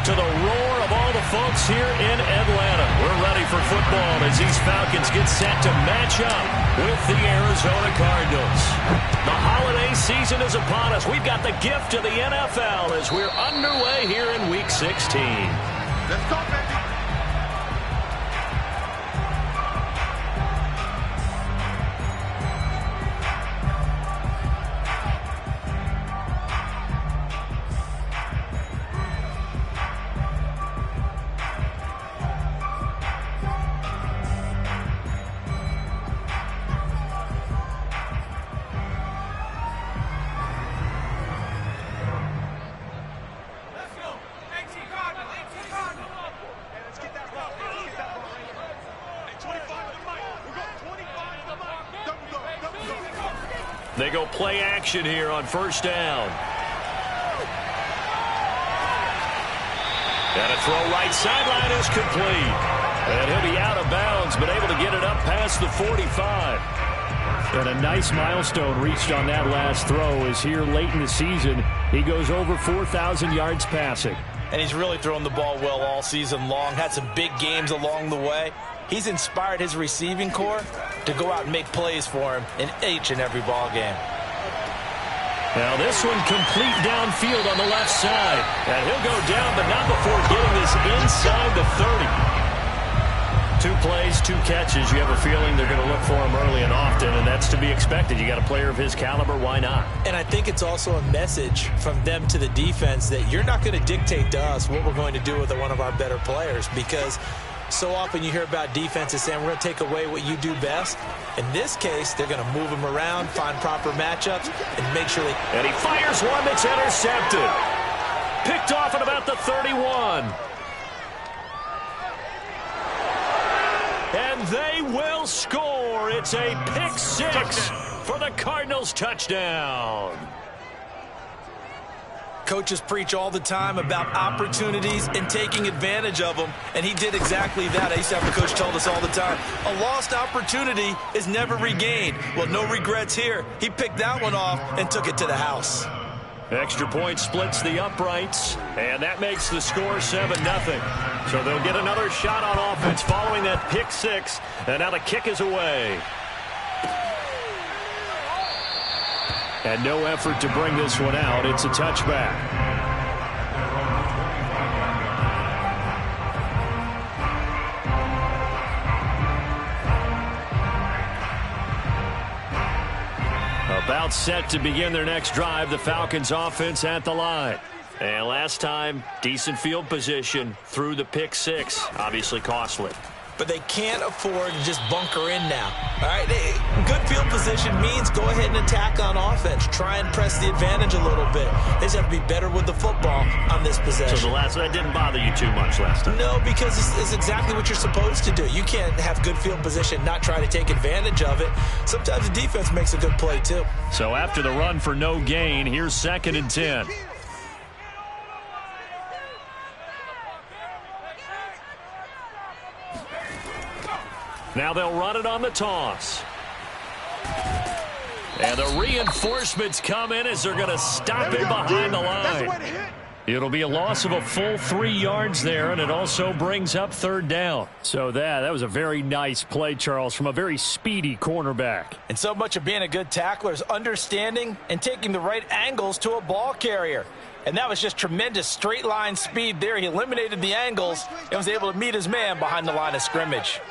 to the roar of all the folks here in Atlanta. We're ready for football as these Falcons get set to match up with the Arizona Cardinals. The holiday season is upon us. We've got the gift of the NFL as we're underway here in Week 16. Let's go, baby. They go play action here on first down. And a throw right sideline is complete. And he'll be out of bounds, but able to get it up past the 45. And a nice milestone reached on that last throw is here late in the season. He goes over 4,000 yards passing. And he's really thrown the ball well all season long. Had some big games along the way. He's inspired his receiving corps to go out and make plays for him in each and every ball game. Now this one complete downfield on the left side. And he'll go down, but not before getting this inside the 30. 2 plays, 2 catches. You have a feeling they're going to look for him early and often, and that's to be expected. You got a player of his caliber, why not? And I think it's also a message from them to the defense that you're not going to dictate to us what we're going to do with one of our better players, because so often you hear about defenses saying, we're going to take away what you do best. In this case, they're going to move him around, find proper matchups, and make sure they... And he fires one that's intercepted. Picked off at about the 31. And they will score. It's a pick 6 for the Cardinals touchdown. Coaches preach all the time about opportunities and taking advantage of them, and he did exactly that. I used to have a coach tell us all the time, a lost opportunity is never regained. Well, no regrets here. He picked that one off and took it to the house. Extra point splits the uprights, and that makes the score 7-0. So they'll get another shot on offense following that pick 6, and now the kick is away. And no effort to bring this one out. It's a touchback. About set to begin their next drive. The Falcons offense at the line. And last time, decent field position through the pick 6. Obviously costly. But they can't afford to just bunker in now. All right, good field position means go ahead and attack on offense. Try and press the advantage a little bit. They just have to be better with the football on this possession. So that didn't bother you too much last time? No, because it's exactly what you're supposed to do. You can't have good field position, not try to take advantage of it. Sometimes the defense makes a good play too. So after the run for no gain, here's 2nd and 10. Now they'll run it on the toss. And the reinforcements come in as they're going to stop him behind the line. It'll be a loss of a full 3 yards there, and it also brings up 3rd down. So that was a very nice play, Charles, from a very speedy cornerback. And so much of being a good tackler is understanding and taking the right angles to a ball carrier. And that was just tremendous straight line speed there. He eliminated the angles and was able to meet his man behind the line of scrimmage.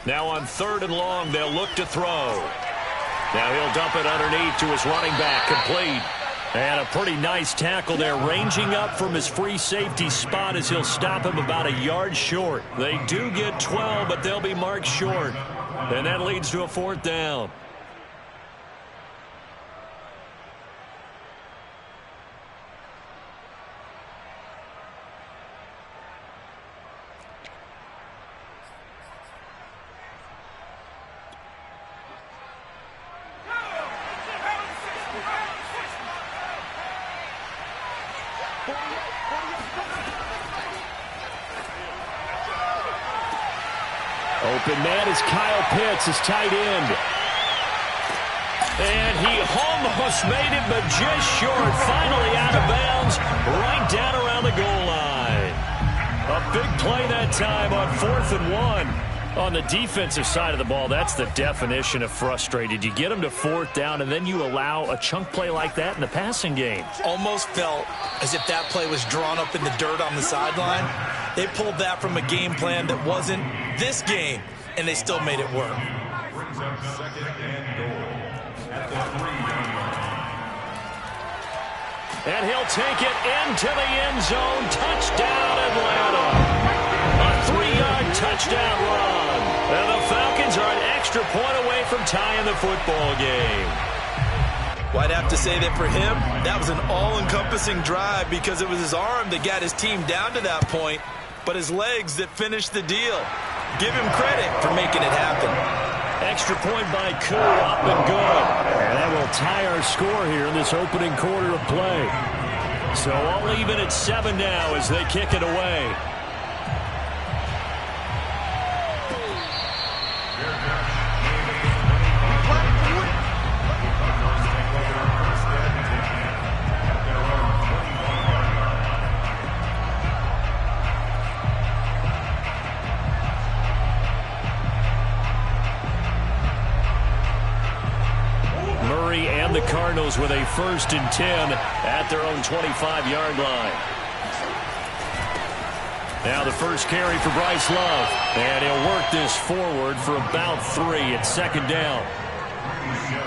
Now on 3rd and long, they'll look to throw. Now he'll dump it underneath to his running back, complete. And a pretty nice tackle there, ranging up from his free safety spot as he'll stop him about a yard short. They do get 12, but they'll be marked short. And that leads to a 4th down. open man is Kyle Pitts, his tight end. And he almost made it, but just short. Finally out of bounds, right down around the goal line. A big play that time on 4th and 1. On the defensive side of the ball, that's the definition of frustrated. You get them to 4th down, and then you allow a chunk play like that in the passing game. Almost felt as if that play was drawn up in the dirt on the sideline. They pulled that from a game plan that wasn't this game, and they still made it work. Brings up 2nd and goal at the 3-yard line. And he'll take it into the end zone. Touchdown, Atlanta. A 3-yard touchdown run. And the Falcons are an extra point away from tying the football game. Well, I'd have to say that for him, that was an all-encompassing drive because it was his arm that got his team down to that point, but his legs that finished the deal. Give him credit for making it happen. Extra point by Koo, up and good. And that will tie our score here in this opening quarter of play. So all even at 7 now as they kick it away. And the Cardinals with a 1st and 10 at their own 25-yard line. Now the first carry for Bryce Love. And he'll work this forward for about 3 at 2nd down.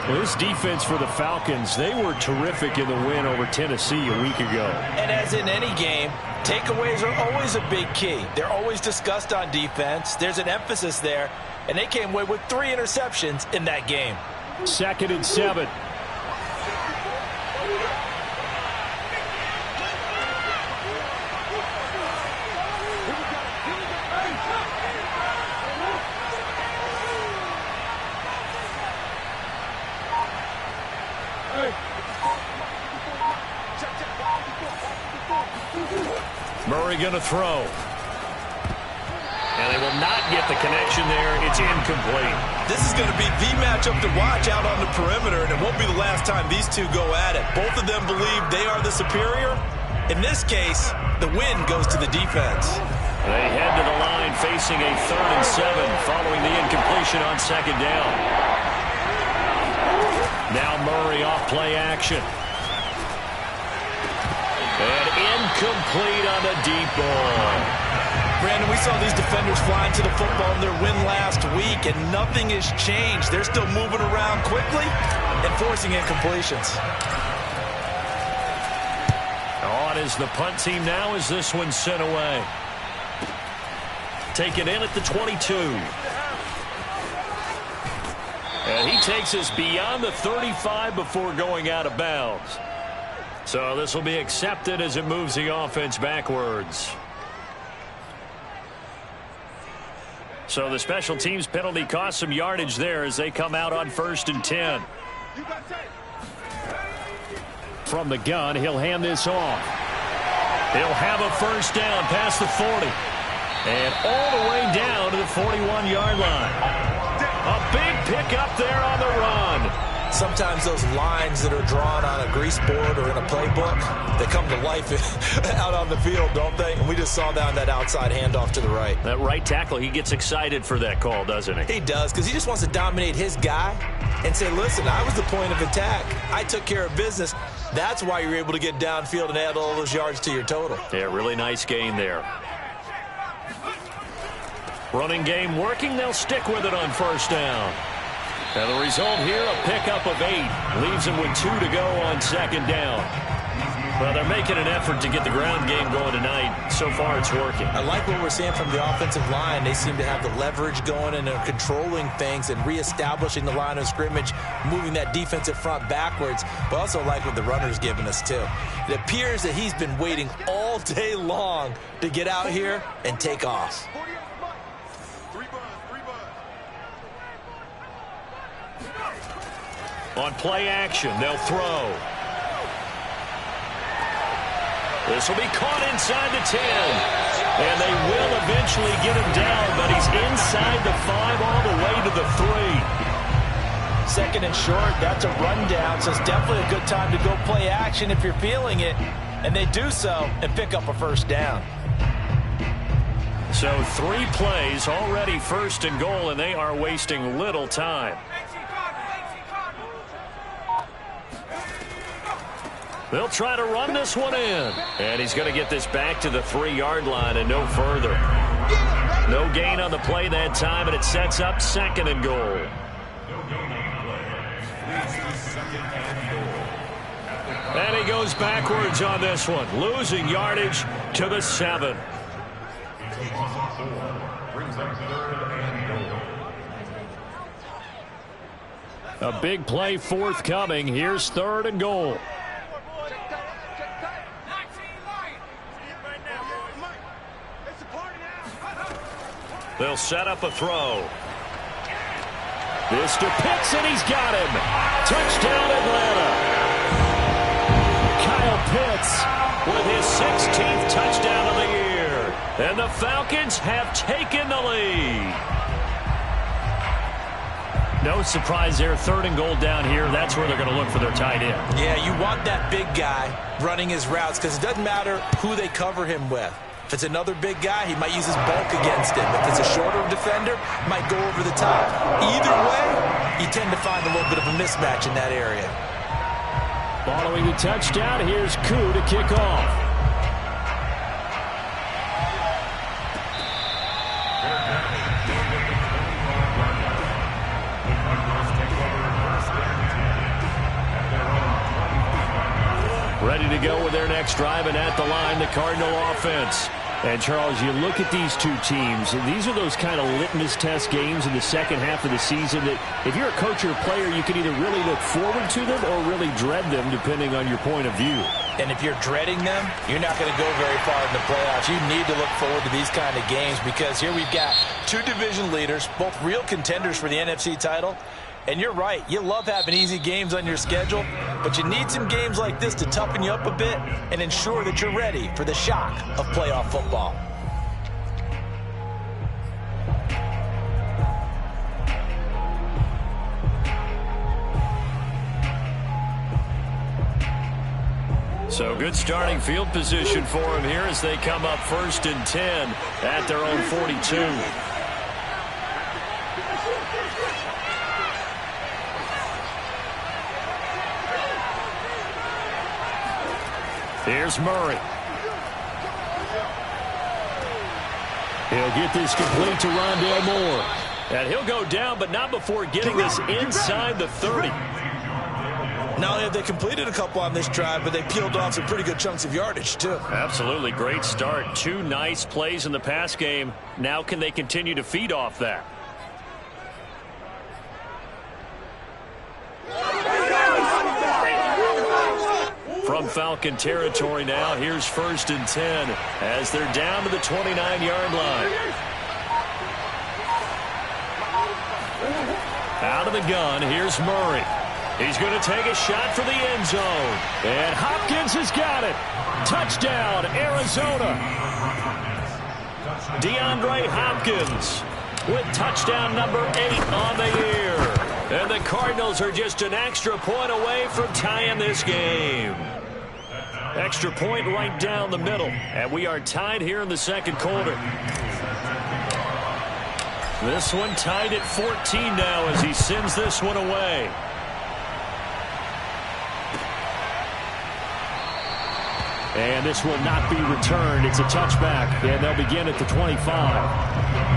Well, this defense for the Falcons, they were terrific in the win over Tennessee a week ago. And as in any game, takeaways are always a big key. They're always discussed on defense. There's an emphasis there. And they came away with 3 interceptions in that game. 2nd and 7. Murray going to throw. And they will not get the connection there. It's incomplete. This is going to be the matchup to watch out on the perimeter, and it won't be the last time these two go at it. Both of them believe they are the superior. In this case, the win goes to the defense. They head to the line facing a 3rd and 7 following the incompletion on 2nd down. Now Murray off play action. And incomplete on the deep ball. Brandon, we saw these defenders flying to the football in their win last week, and nothing has changed. They're still moving around quickly and forcing incompletions. On is the punt team now as this one's sent away. Taken in at the 22. And he takes us beyond the 35 before going out of bounds. So this will be accepted as it moves the offense backwards. So the special teams penalty cost some yardage there as they come out on 1st and 10. From the gun, he'll hand this off. He'll have a 1st down past the 40. And all the way down to the 41-yard line. A big pickup there on the run. Sometimes those lines that are drawn on a grease board or in a playbook, they come to life out on the field, don't they? And we just saw down that outside handoff to the right. That right tackle, he gets excited for that call, doesn't he? He does, because he just wants to dominate his guy and say, listen, I was the point of attack. I took care of business. That's why you're able to get downfield and add all those yards to your total. Yeah, really nice gain there. Running game working. They'll stick with it on 1st down. And the result here, a pickup of 8. Leaves them with 2 to go on 2nd down. Well, they're making an effort to get the ground game going tonight. So far, it's working. I like what we're seeing from the offensive line. They seem to have the leverage going and are controlling things and reestablishing the line of scrimmage, moving that defensive front backwards. But also like what the runner's giving us, too. It appears that he's been waiting all day long to get out here and take off. On play action, they'll throw. This will be caught inside the 10. And they will eventually get him down, but he's inside the 5 all the way to the 3. Second and short, that's a rundown, so it's definitely a good time to go play action if you're feeling it. And they do so and pick up a first down. So 3 plays, already first and goal, and they are wasting little time. They'll try to run this one in. And he's going to get this back to the 3-yard line and no further. No gain on the play that time, and it sets up second and goal. And he goes backwards on this one, losing yardage to the 7. A big play forthcoming. Here's third and goal. They'll set up a throw. This to Pitts, and he's got him. Touchdown, Atlanta. Kyle Pitts with his 16th touchdown of the year. And the Falcons have taken the lead. No surprise there. Third and goal down here. That's where they're going to look for their tight end. Yeah, you want that big guy running his routes because it doesn't matter who they cover him with. If it's another big guy, he might use his bulk against him. If it's a shorter defender, he might go over the top. Either way, you tend to find a little bit of a mismatch in that area. Following the touchdown, here's Koo to kick off. Ready to go with their next drive, and at the line, the Cardinal offense. And, Charles, you look at these two teams, and these are those kind of litmus test games in the second half of the season that if you're a coach or a player, you can either really look forward to them or really dread them, depending on your point of view. And if you're dreading them, you're not going to go very far in the playoffs. You need to look forward to these kind of games because here we've got two division leaders, both real contenders for the NFC title. And you're right, you love having easy games on your schedule, but you need some games like this to toughen you up a bit and ensure that you're ready for the shock of playoff football. So good starting field position for him here as they come up 1st and 10 at their own 42. Here's Murray. He'll get this complete to Rondale Moore. And he'll go down, but not before getting this inside the 30. Not only have they completed a couple on this drive, but they peeled off some pretty good chunks of yardage, too. Absolutely. Great start. 2 nice plays in the pass game. Now can they continue to feed off that? From Falcon territory now, here's 1st and 10 as they're down to the 29-yard line. Out of the gun, here's Murray. He's going to take a shot for the end zone. And Hopkins has got it. Touchdown, Arizona. DeAndre Hopkins with touchdown number 8 on the year. And the Cardinals are just an extra point away from tying this game. Extra point right down the middle. And we are tied here in the second quarter. This one tied at 14 now as he sends this one away. And this will not be returned. It's a touchback, and they'll begin at the 25.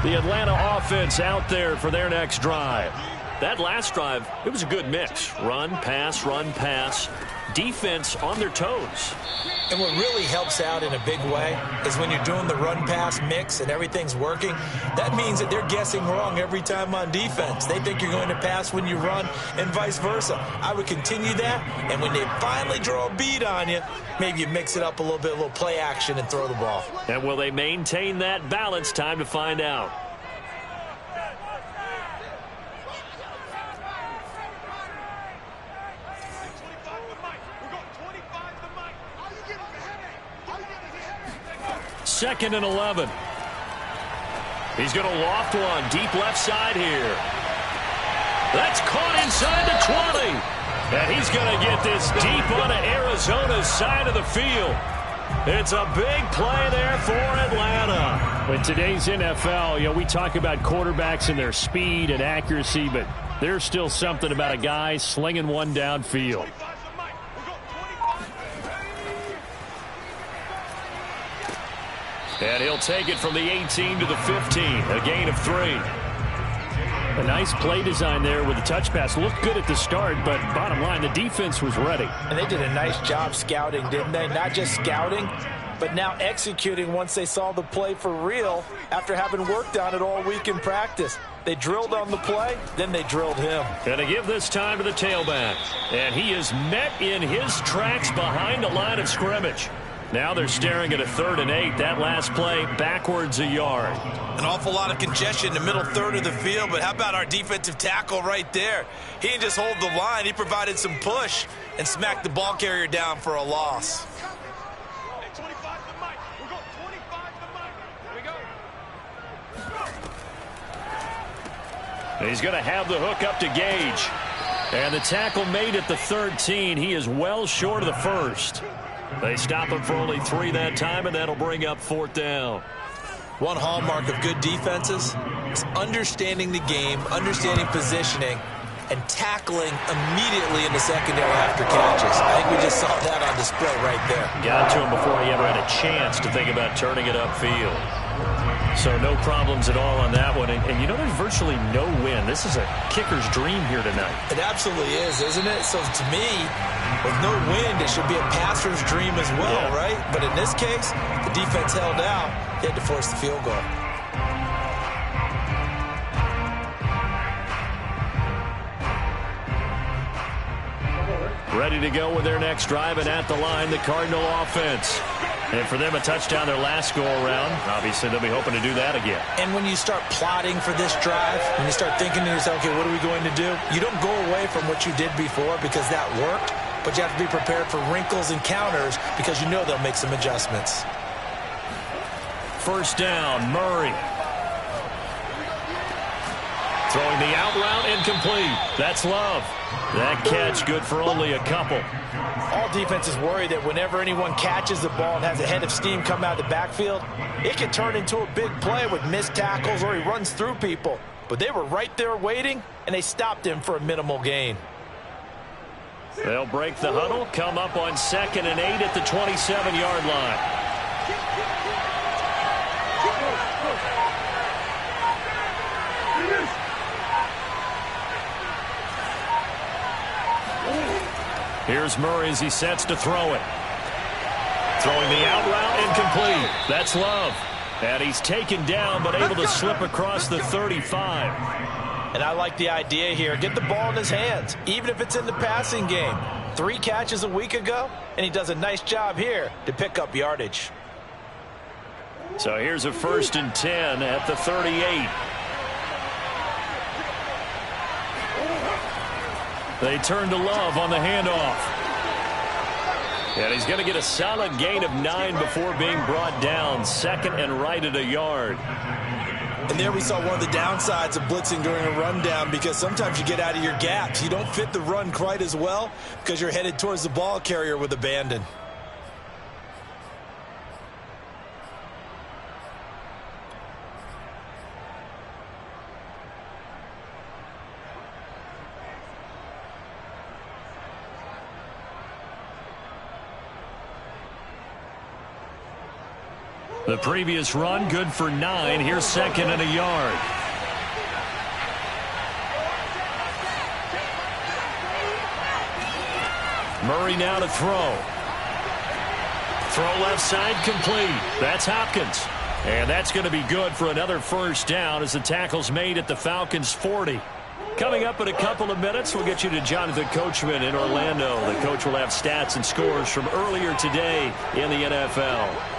The Atlanta offense out there for their next drive. That last drive, it was a good mix. Run, pass, defense on their toes. And what really helps out in a big way is when you're doing the run-pass mix and everything's working, that means that they're guessing wrong every time on defense. They think you're going to pass when you run and vice versa. I would continue that, and when they finally draw a bead on you, maybe you mix it up a little bit, a little play action and throw the ball. And will they maintain that balance? Time to find out. 2nd and 11. He's going to loft one deep left side here. That's caught inside the 20. And he's going to get this deep onto Arizona's side of the field. It's a big play there for Atlanta. In today's NFL, we talk about quarterbacks and their speed and accuracy, but there's still something about a guy slinging one downfield. And he'll take it from the 18 to the 15, a gain of 3. A nice play design there with the touch pass. Looked good at the start, but bottom line, the defense was ready. And they did a nice job scouting, didn't they? Not just scouting, but now executing once they saw the play for real after having worked on it all week in practice. They drilled on the play, then they drilled him. Going to give this time to the tailback. And he is met in his tracks behind the line of scrimmage. Now they're staring at a 3rd and 8. That last play backwards a yard. An awful lot of congestion in the middle third of the field, but how about our defensive tackle right there? He didn't just hold the line. He provided some push and smacked the ball carrier down for a loss. He's going to have the hook up to Gage. And the tackle made at the 13. He is well short of the first. They stop him for only 3 that time, and that'll bring up 4th down. One hallmark of good defenses is understanding the game, understanding positioning, and tackling immediately in the secondary after catches. I think we just saw that on display right there. Got to him before he ever had a chance to think about turning it upfield. So no problems at all on that one. And there's virtually no win. This is a kicker's dream here tonight. It absolutely is, isn't it? So to me, with no wind, it should be a passer's dream as well, right? But in this case, the defense held out. They had to force the field goal. Ready to go with their next drive, and at the line, the Cardinal offense. And for them, a touchdown their last go-around. Obviously, they'll be hoping to do that again. And when you start plotting for this drive, when you start thinking to yourself, okay, what are we going to do? You don't go away from what you did before because that worked, but you have to be prepared for wrinkles and counters because you know they'll make some adjustments. 1st down, Murray. Throwing the out route, incomplete. That's Love. That catch good for only a couple. All defenses worry that whenever anyone catches the ball and has a head of steam come out of the backfield, it can turn into a big play with missed tackles or he runs through people. But they were right there waiting, and they stopped him for a minimal gain. They'll break the huddle, come up on 2nd and 8 at the 27-yard line. Here's Murray as he sets to throw it. Throwing the out route, incomplete. That's Love. And he's taken down, but able to slip across the 35. And I like the idea here. Get the ball in his hands, even if it's in the passing game. 3 catches a week ago, and he does a nice job here to pick up yardage. So here's a 1st and 10 at the 38. They turn to Love on the handoff. And he's going to get a solid gain of 9 before being brought down. 2nd and right at a yard. And there we saw one of the downsides of blitzing during a rundown, because sometimes you get out of your gaps. You don't fit the run quite as well because you're headed towards the ball carrier with abandon. The previous run, good for 9. Here's 2nd and a yard. Murray now to throw. Throw left side, complete. That's Hopkins. And that's going to be good for another 1st down as the tackle's made at the Falcons' 40. Coming up in a couple of minutes, we'll get you to Jonathan Coachman in Orlando. The coach will have stats and scores from earlier today in the NFL.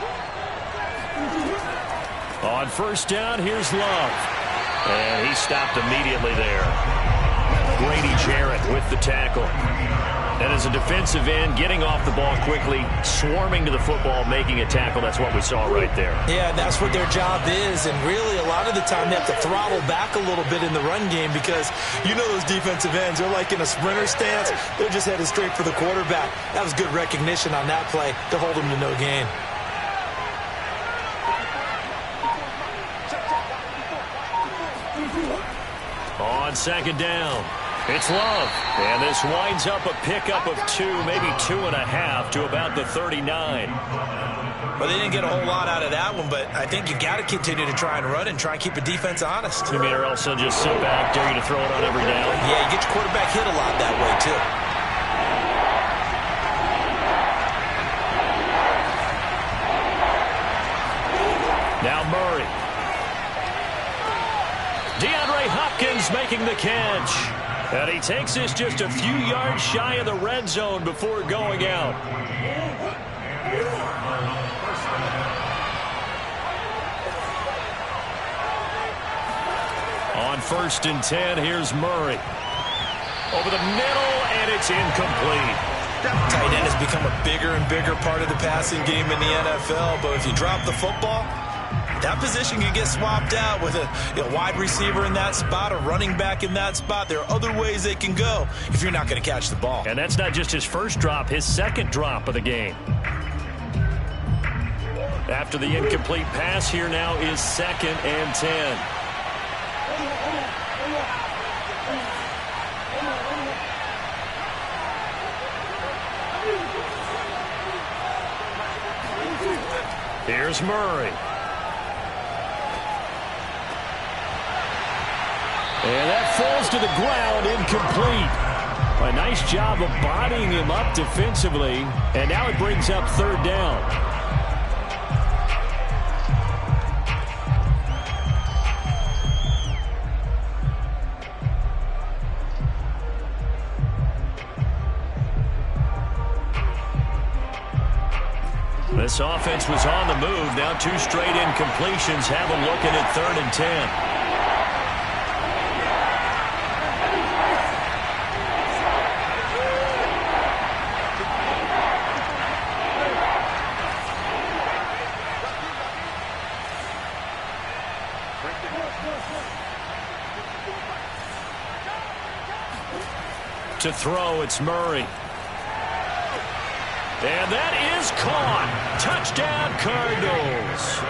On 1st down, here's Love. And he stopped immediately there. Grady Jarrett with the tackle. And as a defensive end, getting off the ball quickly, swarming to the football, making a tackle, that's what we saw right there. Yeah, that's what their job is, and really a lot of the time they have to throttle back a little bit in the run game because you know those defensive ends, they're like in a sprinter stance. They're just headed straight for the quarterback. That was good recognition on that play to hold them to no gain. On second down, it's Love. And this winds up a pickup of 2, maybe 2.5 to about the 39. Well, they didn't get a whole lot out of that one, but I think you got to continue to try and run and try and keep a defense honest. You mean or else they'll just sit back, dare you to throw it on every down? Yeah, you get your quarterback hit a lot that way, too. Now Murray. DeAndre Hopkins making the catch. And he takes this just a few yards shy of the red zone before going out. On 1st and 10, here's Murray. Over the middle, and it's incomplete. Tight end has become a bigger and bigger part of the passing game in the NFL, but if you drop the football, that position can get swapped out with a wide receiver in that spot, a running back in that spot. There are other ways they can go if you're not going to catch the ball. And that's not just his first drop, his second drop of the game. After the incomplete pass, here now is 2nd and 10. Here's Murray. And that falls to the ground, incomplete. A nice job of bodying him up defensively. And now it brings up 3rd down. This offense was on the move. Now 2 straight incompletions have them looking at 3rd and 10. To throw, it's Murray. And that is caught. Touchdown, Cardinals.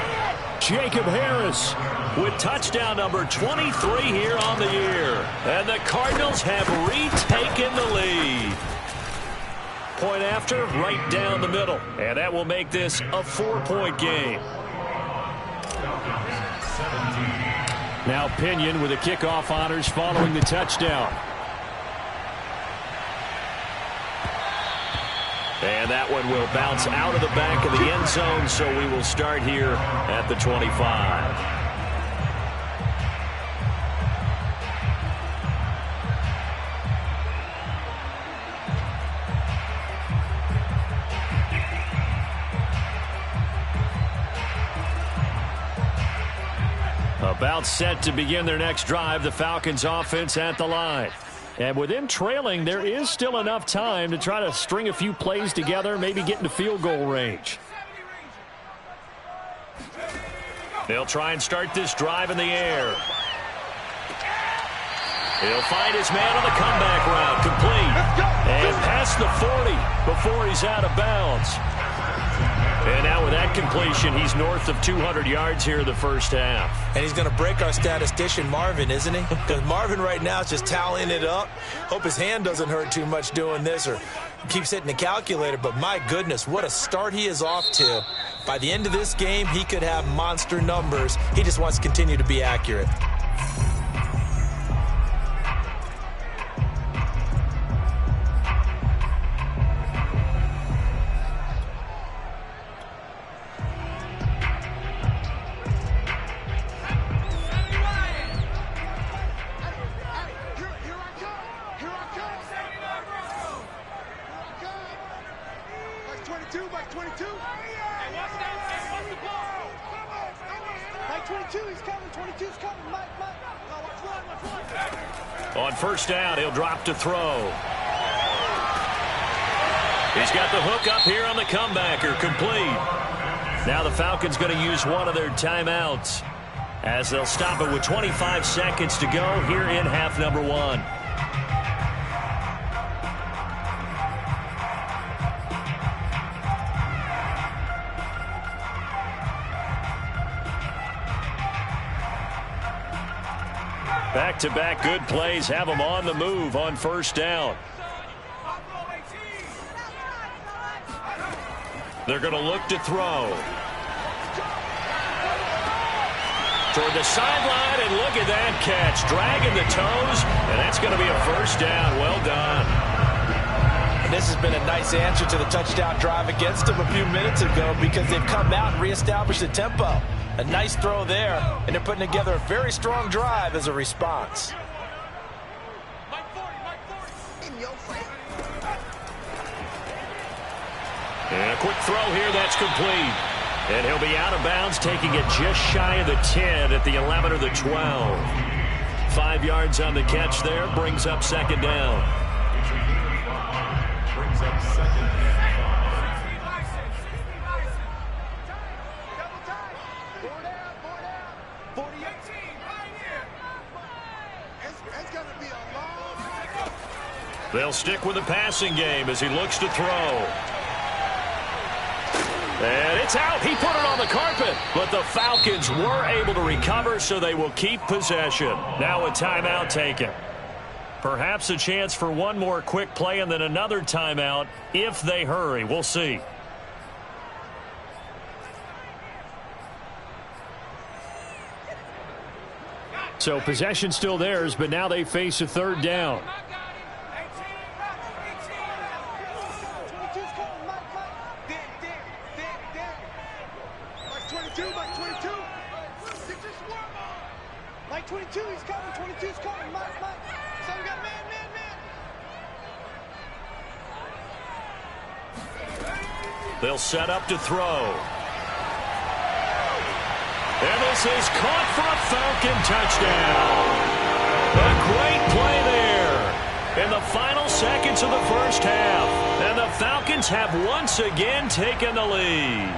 Jacob Harris with touchdown number 23 here on the year. And the Cardinals have retaken the lead. Point after, right down the middle. And that will make this a 4-point game. Now Pinion with the kickoff honors following the touchdown. And that one will bounce out of the back of the end zone, so we will start here at the 25. About set to begin their next drive, the Falcons offense at the line. And with them trailing, there is still enough time to try to string a few plays together, maybe get into field goal range. They'll try and start this drive in the air. He'll find his man on the comeback route, complete. And past the 40 before he's out of bounds. And now with that completion, he's north of 200 yards here in the first half. And he's going to break our statistician, Marvin, isn't he? Because Marvin right now is just tallying it up. Hope his hand doesn't hurt too much doing this or keeps hitting the calculator. But my goodness, what a start he is off to. By the end of this game, he could have monster numbers. He just wants to continue to be accurate. On first down, he'll drop to throw. He's got the hook up here on the comebacker, complete. Now the Falcons going to use one of their timeouts as they'll stop it with 25 seconds to go here in half number one. Back-to-back good plays have them on the move on first down. They're going to look to throw. Toward the sideline, and look at that catch. Dragging the toes, and that's going to be a first down. Well done. And this has been a nice answer to the touchdown drive against them a few minutes ago because they've come out and reestablished the tempo. A nice throw there, and they're putting together a very strong drive as a response. And a quick throw here, that's complete. And he'll be out of bounds, taking it just shy of the 10 at the 11 or the 12. 5 yards on the catch there, brings up second down. Brings up second and 5. They'll stick with the passing game as he looks to throw. And it's out. He put it on the carpet. But the Falcons were able to recover, so they will keep possession. Now a timeout taken. Perhaps a chance for one more quick play and then another timeout if they hurry. We'll see. So possession still theirs, but now they face a third down. They'll set up to throw. And this is caught for a Falcon touchdown. A great play there in the final seconds of the first half. And the Falcons have once again taken the lead.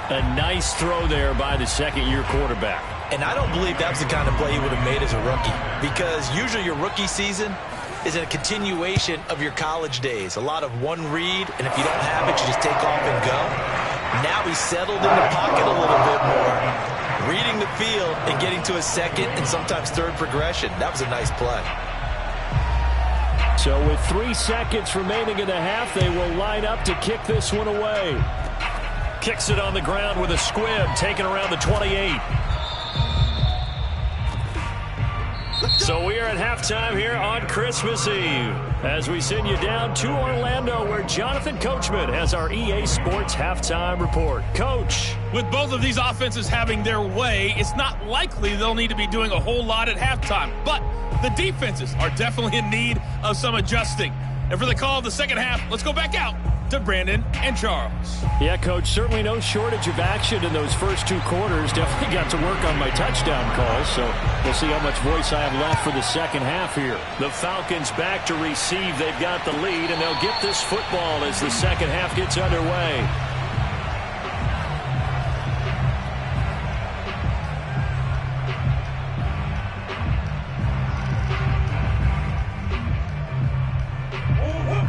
A nice throw there by the second-year quarterback. And I don't believe that was the kind of play he would have made as a rookie, because usually your rookie season is a continuation of your college days. A lot of one read, and if you don't have it, you just take off and go. Now he's settled in the pocket a little bit more, reading the field and getting to a second and sometimes third progression. That was a nice play. So with 3 seconds remaining in the half, they will line up to kick this one away. Kicks it on the ground with a squib, taken around the 28. So we are at halftime here on Christmas Eve as we send you down to Orlando, where Jonathan Coachman has our EA Sports halftime report. Coach. With both of these offenses having their way, it's not likely they'll need to be doing a whole lot at halftime. But the defenses are definitely in need of some adjusting. And for the call of the second half, let's go back out to Brandon and Charles. Yeah, Coach, certainly no shortage of action in those first 2 quarters. Definitely got to work on my touchdown calls, so we'll see how much voice I have left for the second half here. The Falcons back to receive. They've got the lead, and they'll get this football as the second half gets underway.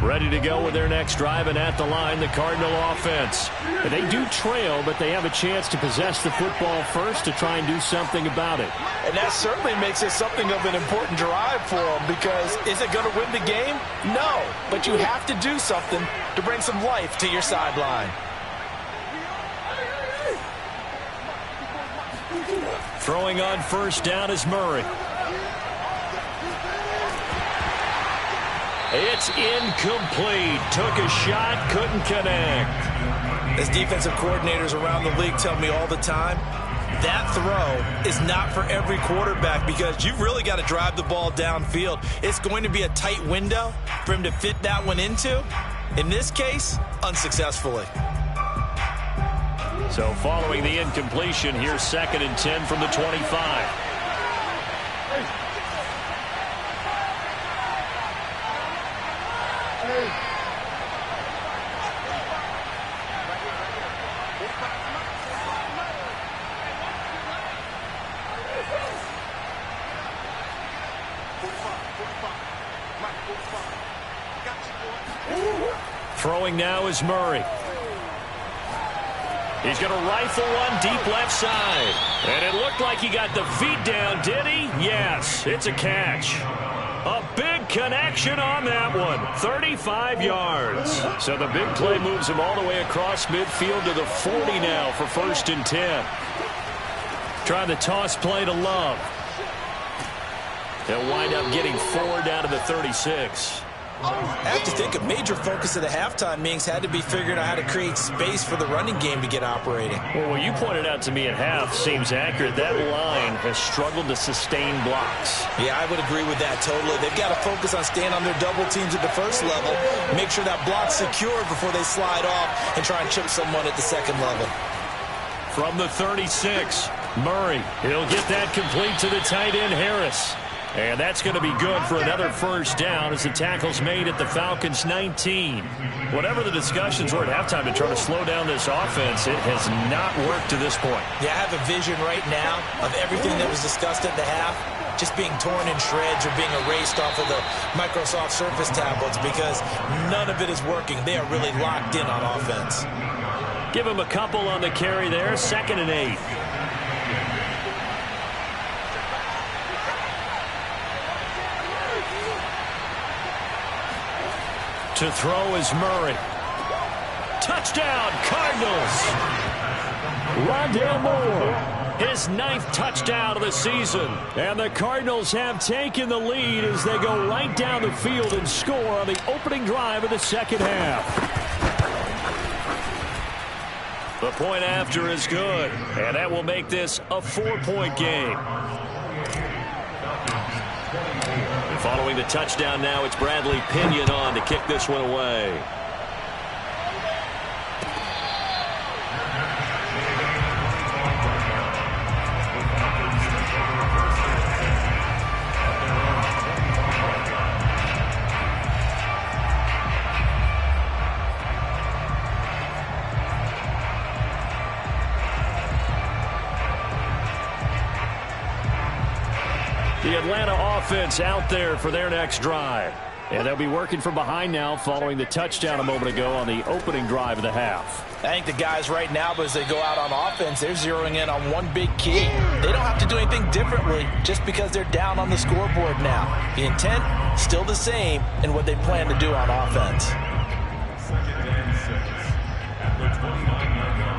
Ready to go with their next drive, and at the line, the Cardinal offense. They do trail, but they have a chance to possess the football first to try and do something about it. And that certainly makes it something of an important drive for them, because is it going to win the game? No, but you have to do something to bring some life to your sideline. Throwing on first down is Murray. It's incomplete. Took a shot, couldn't connect. As defensive coordinators around the league tell me all the time, that throw is not for every quarterback, because you've really got to drive the ball downfield. It's going to be a tight window for him to fit that one into. In this case, unsuccessfully. So following the incompletion, here's 2nd and 10 from the 25. Throwing now is Murray. He's going to rifle one deep left side. And it looked like he got the feet down, did he? Yes, it's a catch. A big connection on that one. 35 yards. So the big play moves him all the way across midfield to the 40 now for 1st and 10. Trying the toss play to Love. They'll wind up getting 4 down to the 36. I have to think a major focus of the halftime meetings had to be figuring out how to create space for the running game to get operating. Well, what you pointed out to me at half seems accurate. That line has struggled to sustain blocks. Yeah, I would agree with that totally. They've got to focus on staying on their double teams at the first level, make sure that block's secure before they slide off and try and chip someone at the second level. From the 36, Murray. He'll get that complete to the tight end, Harris. And that's going to be good for another 1st down as the tackle's made at the Falcons' 19. Whatever the discussions were at halftime to try to slow down this offense, it has not worked to this point. Yeah, I have a vision right now of everything that was discussed at the half just being torn in shreds or being erased off of the Microsoft Surface tablets because none of it is working. They are really locked in on offense. Give him a couple on the carry there, 2nd and 8. To throw is Murray. Touchdown, Cardinals. Rondale Moore, his 9th touchdown of the season. And the Cardinals have taken the lead as they go right down the field and score on the opening drive of the 2nd half. The point after is good, and that will make this a 4-point game. Following the touchdown now, it's Bradley Pinion on to kick this one away. The Atlanta offense out there for their next drive. And they'll be working from behind now following the touchdown a moment ago on the opening drive of the half. I think the guys right now, as they go out on offense, they're zeroing in on one big key. They don't have to do anything differently just because they're down on the scoreboard now. The intent, still the same in what they plan to do on offense. 2nd and 6 at the 29-yard line.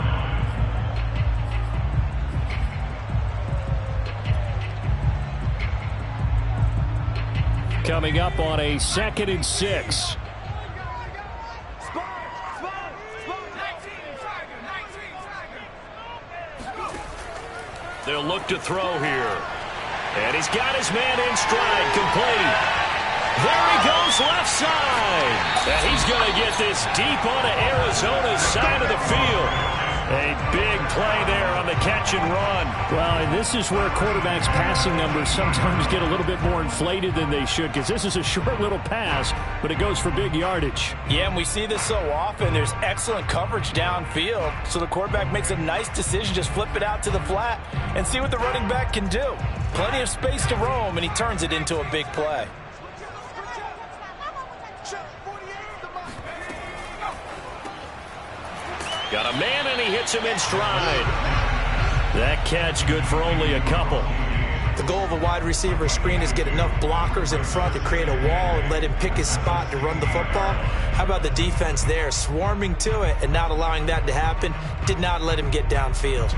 Coming up on a 2nd and 6. They'll look to throw here. And he's got his man in stride, complete. There he goes, left side. And he's going to get this deep onto Arizona's side of the field. A big play there on the catch and run. Well, and this is where quarterbacks' passing numbers sometimes get a little bit more inflated than they should, because this is a short little pass, but it goes for big yardage. Yeah, and we see this so often. There's excellent coverage downfield, so the quarterback makes a nice decision, just flip it out to the flat and see what the running back can do. Plenty of space to roam, and he turns it into a big play. Got a man, and he hits him in stride. That catch good for only a couple. The goal of a wide receiver screen is get enough blockers in front to create a wall and let him pick his spot to run the football. How about the defense there, swarming to it and not allowing that to happen? Did not let him get downfield.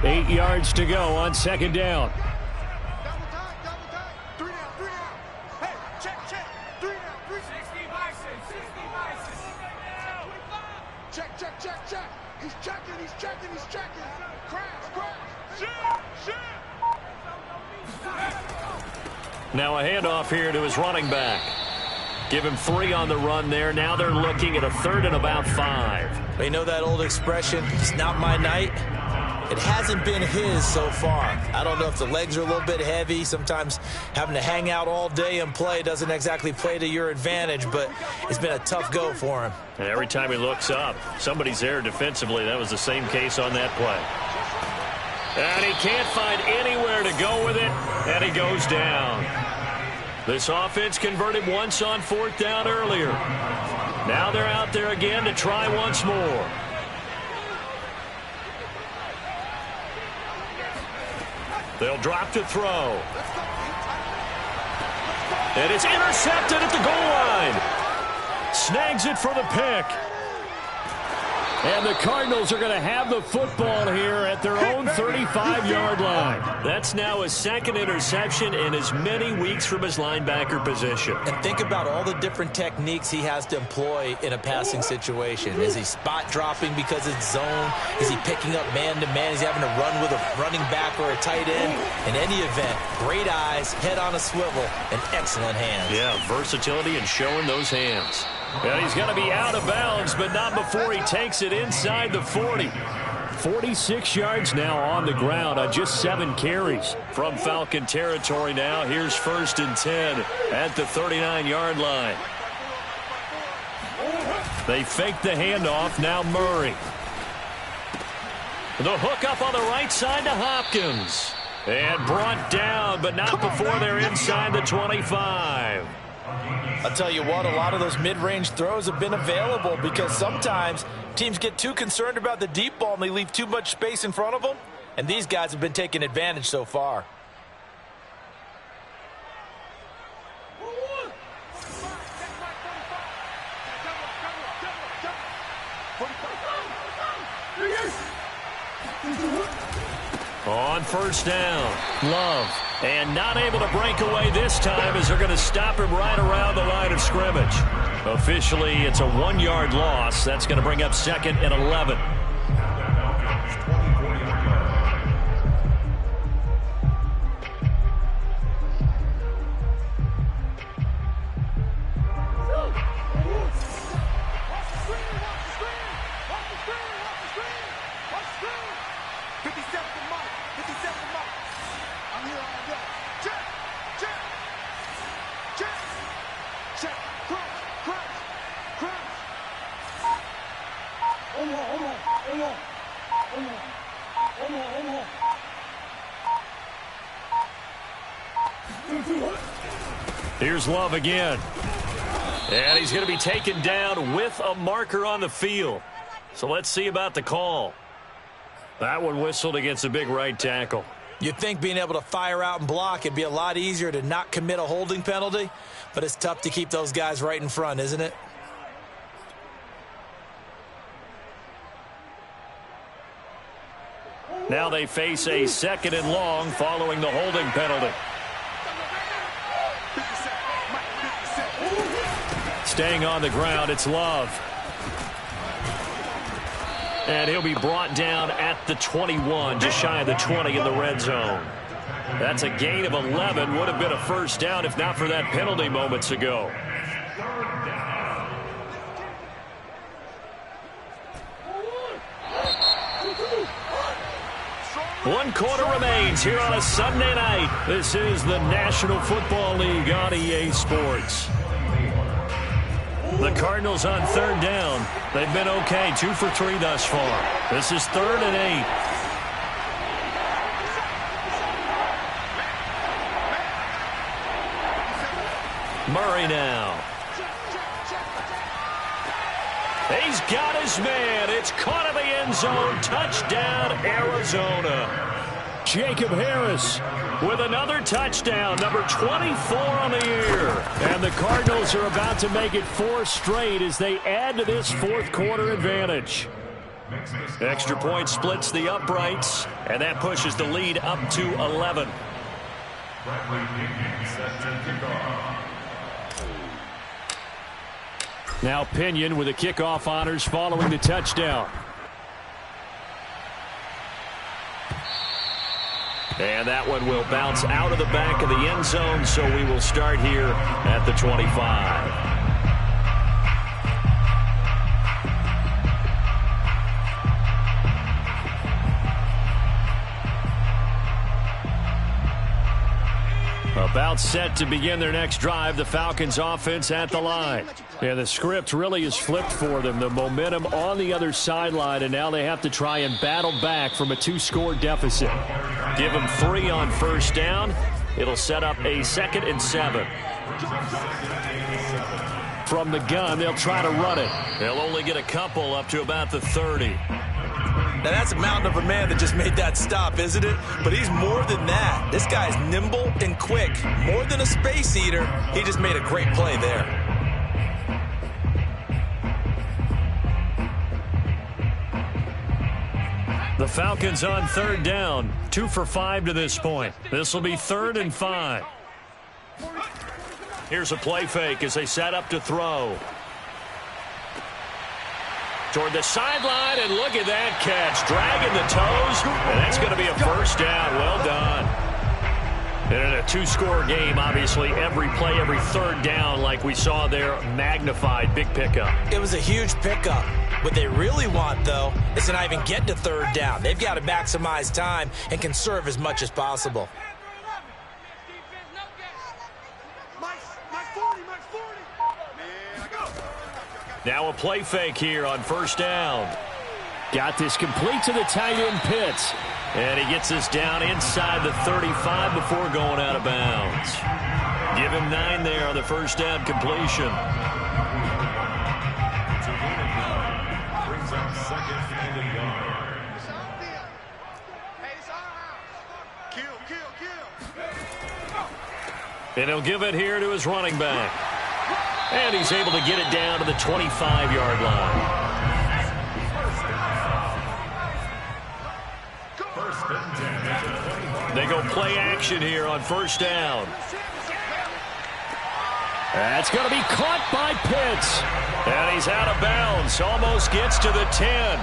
Eight yards to go on 2nd down. Double time. 3 down. Hey, check. 3 down. 60 bison. Check. He's checking. Crash. Shoot. Now a handoff here to his running back. Give him 3 on the run there. Now they're looking at a 3rd and about 5. You know that old expression, it's not my night? It hasn't been his so far. I don't know if the legs are a little bit heavy. Sometimes having to hang out all day and play doesn't exactly play to your advantage, but it's been a tough go for him. And every time he looks up, somebody's there defensively. That was the same case on that play. And he can't find anywhere to go with it, and he goes down. This offense converted once on 4th down earlier. Now they're out there again to try once more. They'll drop to throw. And it's intercepted at the goal line. Snags it for the pick. And the Cardinals are going to have the football here at their own 35-yard line. That's now his 2nd interception in as many weeks from his linebacker position. And think about all the different techniques he has to employ in a passing situation. Is he spot dropping because it's zone? Is he picking up man-to-man? Is he having to run with a running back or a tight end? In any event, great eyes, head on a swivel, and excellent hands. Yeah, versatility and showing those hands. And he's going to be out of bounds, but not before he takes it inside the 40. 46 yards now on the ground on just 7 carries. From Falcon territory now, here's 1st and 10 at the 39-yard line. They fake the handoff, now Murray. The hook up on the right side to Hopkins. And brought down, but not before they're inside the 25. I'll tell you what, a lot of those mid-range throws have been available because sometimes teams get too concerned about the deep ball and they leave too much space in front of them, and these guys have been taking advantage so far. On 1st down, Love. And not able to break away this time as they're going to stop him right around the line of scrimmage. Officially, it's a 1-yard loss. That's going to bring up 2nd and 11. Here's Love again. And he's going to be taken down with a marker on the field. So let's see about the call. That one whistled against a big right tackle. You'd think being able to fire out and block, it'd be a lot easier to not commit a holding penalty, but it's tough to keep those guys right in front, isn't it? Now they face a 2nd and long following the holding penalty. Staying on the ground, it's Love. And he'll be brought down at the 21, just shy of the 20 in the red zone. That's a gain of 11. Would have been a 1st down if not for that penalty moments ago. One quarter remains here on a Sunday night. This is the National Football League on EA Sports. The Cardinals on 3rd down. They've been okay, 2 for 3 thus far. This is 3rd and 8. Murray now. He's got his man. It's caught in the end zone. Touchdown, Arizona. Jacob Harris with another touchdown, number 24 on the year. And the Cardinals are about to make it 4 straight as they add to this 4th quarter advantage. Extra point splits the uprights, and that pushes the lead up to 11. Now Pinion with the kickoff honors following the touchdown. And that one will bounce out of the back of the end zone, so we will start here at the 25. About set to begin their next drive, the Falcons offense at the line. Yeah, the script really is flipped for them. The momentum on the other sideline, and now they have to try and battle back from a 2-score deficit. Give them 3 on first down. It'll set up a 2nd and 7. From the gun, they'll try to run it. They'll only get a couple up to about the 30. Now, that's a mountain of a man that just made that stop, isn't it? But he's more than that. This guy's nimble and quick. More than a space eater, he just made a great play there. The Falcons on 3rd down. 2 for 5 to this point. This will be 3rd and 5. Here's a play fake as they set up to throw. Toward the sideline, and look at that catch. Dragging the toes, and that's going to be a first down. Well done. And in a 2-score game, obviously, every play, every 3rd down, like we saw there, magnified. Big pickup. It was a huge pickup. What they really want, though, is to not even get to 3rd down. They've got to maximize time and conserve as much as possible. Now a play fake here on first down. Got this complete to the tight end Pitts. And he gets us down inside the 35 before going out of bounds. Give him 9 there on the first down completion. Brings up 2nd and a yard. And he'll give it here to his running back. And he's able to get it down to the 25-yard line. They go play action here on first down. That's going to be caught by Pitts. And he's out of bounds. Almost gets to the 10.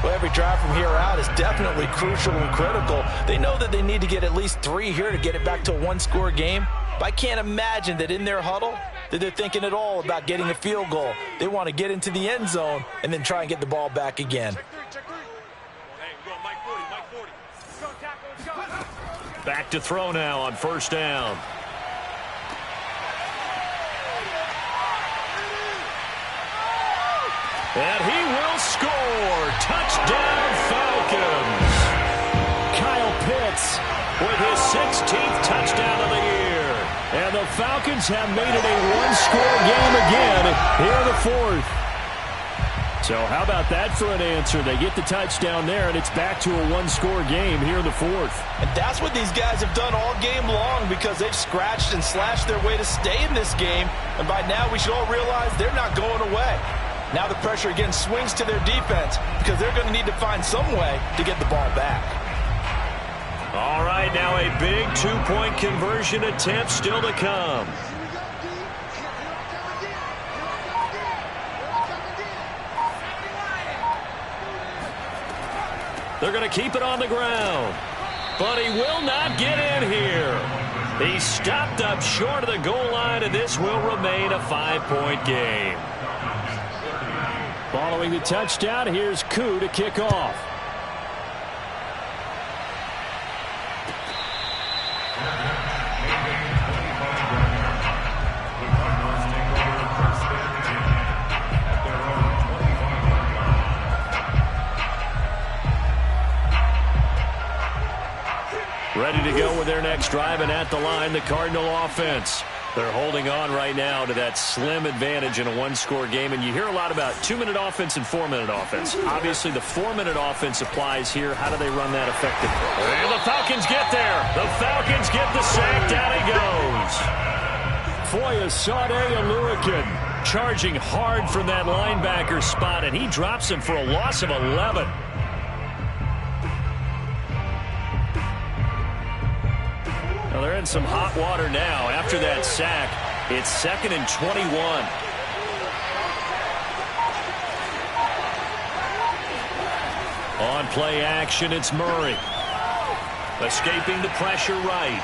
Well, every drive from here out is definitely crucial and critical. They know that they need to get at least 3 here to get it back to a 1-score game. But I can't imagine that in their huddle that they're thinking at all about getting a field goal. They want to get into the end zone and then try and get the ball back again. Back to throw now on first down. And he will score. Touchdown, Falcons. Kyle Pitts with his 16th touchdown of the year. And the Falcons have made it a 1-score game again here in the 4th. So how about that for an answer? They get the touchdown there, and it's back to a 1-score game here in the 4th. And that's what these guys have done all game long because they've scratched and slashed their way to stay in this game. And by now we should all realize they're not going away. Now the pressure again swings to their defense because they're going to need to find some way to get the ball back. All right, now a big 2-point conversion attempt still to come. They're going to keep it on the ground. But he will not get in here. He's stopped up short of the goal line, and this will remain a 5-point game. Following the touchdown, here's Koo to kick off. Ready to go with their next drive, and at the line, the Cardinal offense. They're holding on right now to that slim advantage in a 1-score game, and you hear a lot about 2-minute offense and 4-minute offense. Obviously, the 4-minute offense applies here. How do they run that effectively? And the Falcons get there. The Falcons get the sack. Down he goes. Foyesade Oluwakin charging hard from that linebacker spot, and he drops him for a loss of 11. Well, they're in some hot water now. After that sack, it's 2nd and 21. On play action, it's Murray. Escaping the pressure right.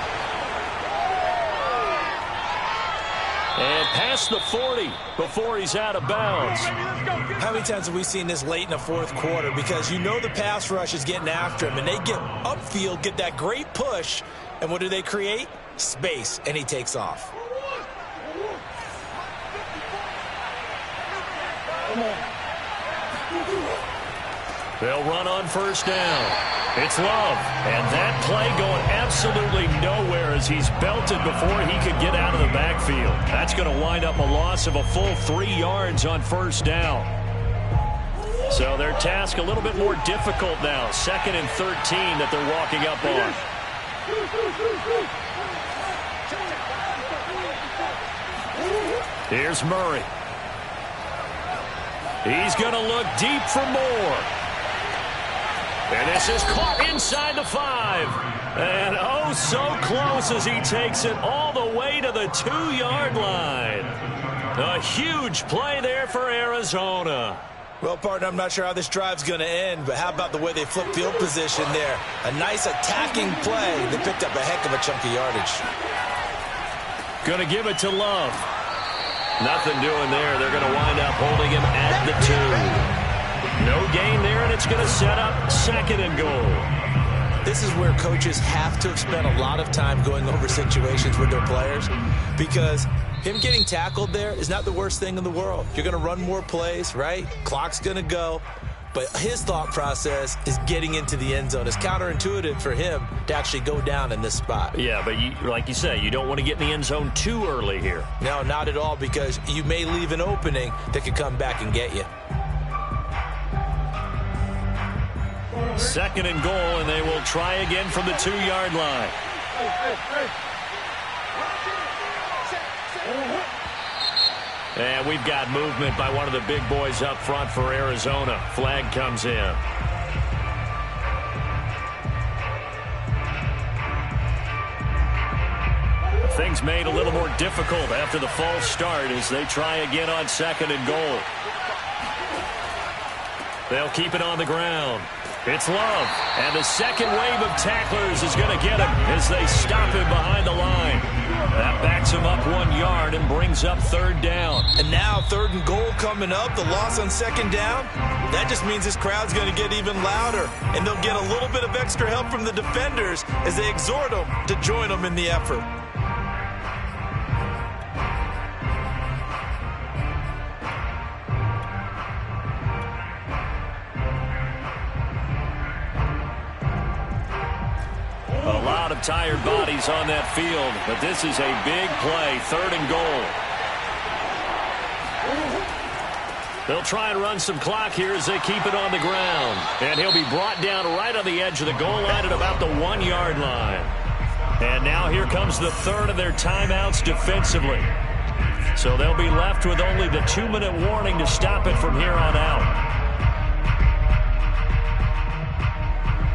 And past the 40 before he's out of bounds. How many times have we seen this late in the 4th quarter? Because you know the pass rush is getting after him, and they get upfield, get that great push, And what do they create? Space, and he takes off. They'll run on first down. It's Love, and that play going absolutely nowhere as he's belted before he could get out of the backfield. That's going to wind up a loss of a full 3 yards on first down. So their task a little bit more difficult now. 2nd and 13 that they're walking up on. Here's Murray. He's going to look deep for more. And this is caught inside the 5. And oh, so close as he takes it all the way to the 2-yard line. A huge play there for Arizona. Well, partner, I'm not sure how this drive's going to end, but how about the way they flip field position there? A nice attacking play. They picked up a heck of a chunk of yardage. Going to give it to Love. Nothing doing there. They're going to wind up holding him at the 2. No gain there, and it's going to set up 2nd and goal. This is where coaches have to have spent a lot of time going over situations with their players, because him getting tackled there is not the worst thing in the world. You're going to run more plays, right? Clock's going to go. But his thought process is getting into the end zone. It's counterintuitive for him to actually go down in this spot. Yeah, but like you say, you don't want to get in the end zone too early here. No, not at all, because you may leave an opening that could come back and get you. 2nd and goal, and they will try again from the 2-yard line. And we've got movement by one of the big boys up front for Arizona. Flag comes in. Things made a little more difficult after the false start as they try again on 2nd and goal. They'll keep it on the ground. It's Love, and the second wave of tacklers is going to get him as they stop him behind the line. That backs him up 1 yard and brings up 3rd down. And now 3rd and goal coming up, the loss on 2nd down. That just means this crowd's going to get even louder, and they'll get a little bit of extra help from the defenders as they exhort them to join them in the effort. A lot of tired bodies on that field, but this is a big play, 3rd and goal. They'll try and run some clock here as they keep it on the ground. And he'll be brought down right on the edge of the goal line at about the 1-yard line. And now here comes the 3rd of their timeouts defensively. So they'll be left with only the 2-minute warning to stop it from here on out.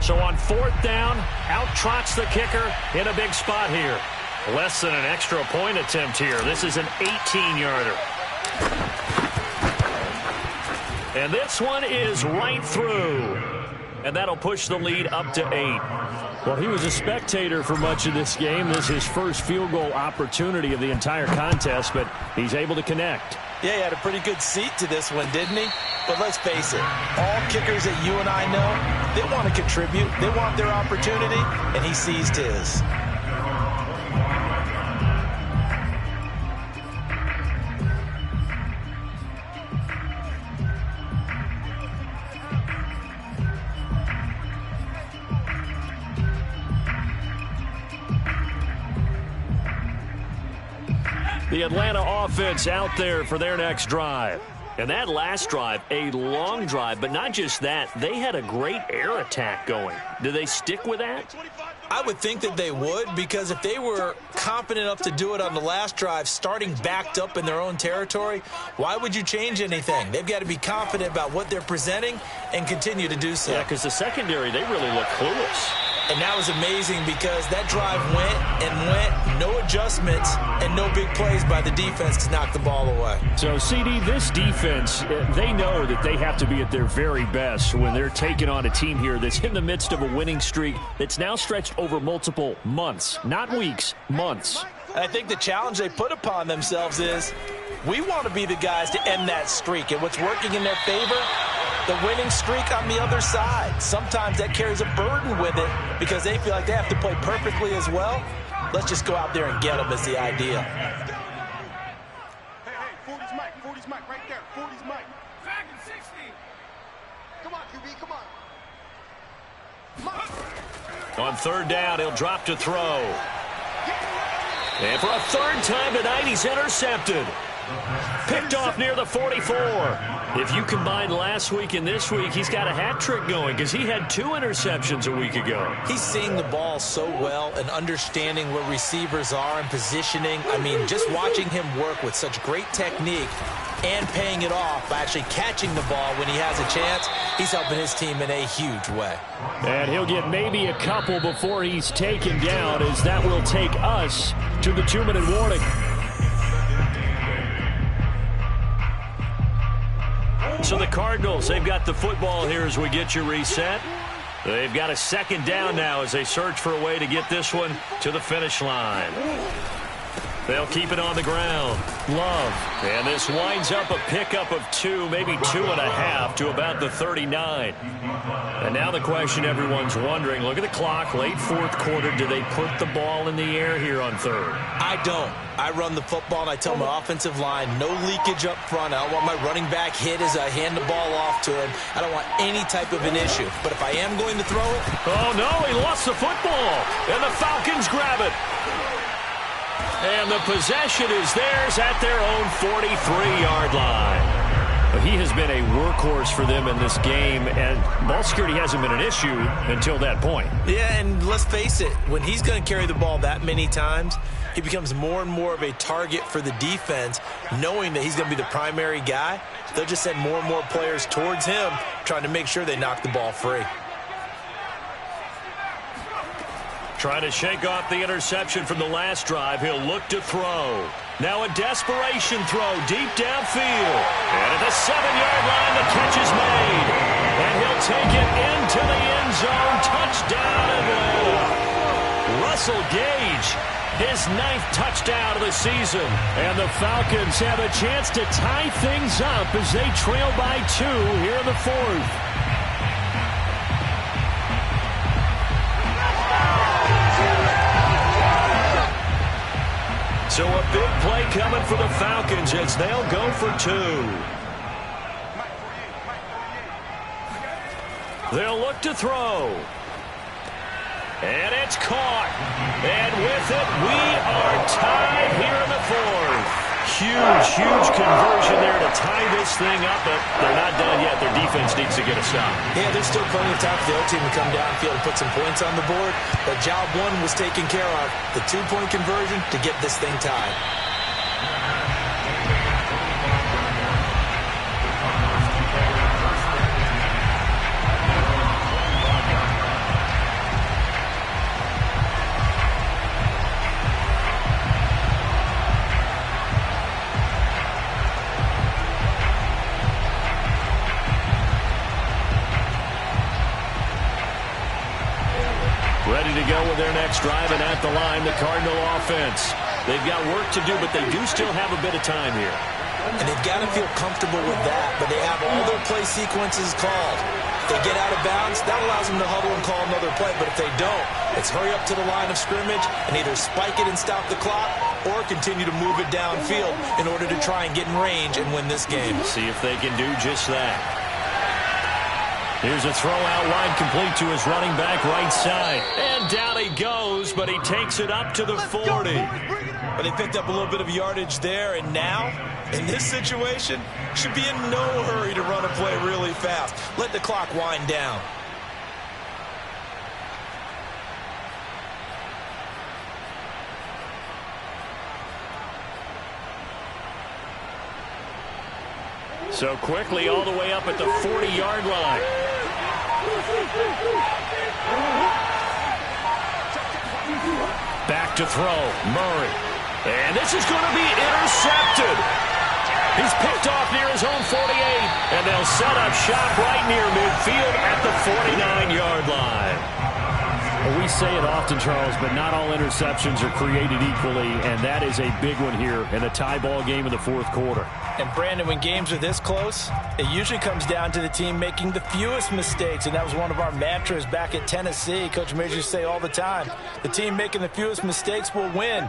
So on 4th down, out trots the kicker in a big spot here. Less than an extra point attempt here. This is an 18-yarder. And this one is right through. And that'll push the lead up to 8. Well, he was a spectator for much of this game. This is his first field goal opportunity of the entire contest, but he's able to connect. Yeah, he had a pretty good seat to this one, didn't he? But let's face it, all kickers that you and I know, they want to contribute. They want their opportunity, and he seized his. The Atlanta offense out there for their next drive. And that last drive, a long drive, but not just that, they had a great air attack going. Do they stick with that? I would think that they would, because if they were confident enough to do it on the last drive, starting backed up in their own territory, why would you change anything? They've got to be confident about what they're presenting and continue to do so. Yeah, because the secondary, they really look clueless. And that was amazing because that drive went, no adjustments, and no big plays by the defense to knock the ball away. So, CD, this defense, they know that they have to be at their very best when they're taking on a team here that's in the midst of a winning streak that's now stretched over multiple months, not weeks, months. And I think the challenge they put upon themselves is we want to be the guys to end that streak. And what's working in their favor, the winning streak on the other side. Sometimes that carries a burden with it because they feel like they have to play perfectly as well. Let's just go out there and get them is the idea. Hey, 40's Mike. 40's Mike right there. 40's Mike. Back in 60. Come on, QB. Come on. Mike. On third down, he'll drop to throw. And for a third time tonight, he's intercepted. Picked off near the 44. If you combine last week and this week, he's got a hat trick going because he had 2 interceptions a week ago. He's seeing the ball so well and understanding where receivers are and positioning. I mean, just watching him work with such great technique and paying it off by actually catching the ball when he has a chance, he's helping his team in a huge way. And he'll get maybe a couple before he's taken down, as that will take us to the 2-minute warning. So the Cardinals, they've got the football here as we get you reset. They've got a second down now as they search for a way to get this one to the finish line. They'll keep it on the ground. Love. And this winds up a pickup of 2, maybe 2.5 to about the 39. And now the question everyone's wondering, look at the clock, late fourth quarter. Do they put the ball in the air here on third? I don't. I run the football and I tell my offensive line, no leakage up front. I don't want my running back hit as I hand the ball off to him. I don't want any type of an issue. But if I am going to throw it... Oh, no, he lost the football. And the Falcons grab it. And the possession is theirs at their own 43-yard line. He has been a workhorse for them in this game, and ball security hasn't been an issue until that point. Yeah, and let's face it, when he's going to carry the ball that many times, he becomes more and more of a target for the defense, knowing that he's going to be the primary guy. They'll just send more and more players towards him, trying to make sure they knock the ball free. Trying to shake off the interception from the last drive. He'll look to throw. Now a desperation throw deep downfield. And at the 7-yard line, the catch is made. And he'll take it into the end zone. Touchdown, Atlanta. Russell Gage, his 9th touchdown of the season. And the Falcons have a chance to tie things up as they trail by 2 here in the 4th. So a big play coming for the Falcons as they'll go for 2. They'll look to throw. And it's caught. And with it, we are tied here in the 4th. Huge conversion there to tie this thing up, but they're not done yet. Their defense needs to get a stop. Yeah, there's still plenty of time for the other team to come downfield and put some points on the board, but job 1 was taken care of. The 2-point conversion to get this thing tied. Ready to go with their next drive, and at the line, the Cardinal offense. They've got work to do, but they do still have a bit of time here. And they've got to feel comfortable with that, but they have all their play sequences called. If they get out of bounds, that allows them to huddle and call another play, but if they don't, it's hurry up to the line of scrimmage and either spike it and stop the clock or continue to move it downfield in order to try and get in range and win this game. See if they can do just that. Here's a throw out wide, complete to his running back right side. And down he goes, but he takes it up to the 40. But they picked up a little bit of yardage there, and now, in this situation, should be in no hurry to run a play really fast. Let the clock wind down. So quickly all the way up at the 40-yard line. Back to throw, Murray. And this is going to be intercepted. He's picked off near his own 48, and they'll set up shop right near midfield at the 49-yard line. Well, we say it often, Charles, but not all interceptions are created equally, and that is a big one here in a tie ball game in the fourth quarter. And, Brandon, when games are this close, it usually comes down to the team making the fewest mistakes, and that was one of our mantras back at Tennessee. Coach Major used to say all the time, the team making the fewest mistakes will win.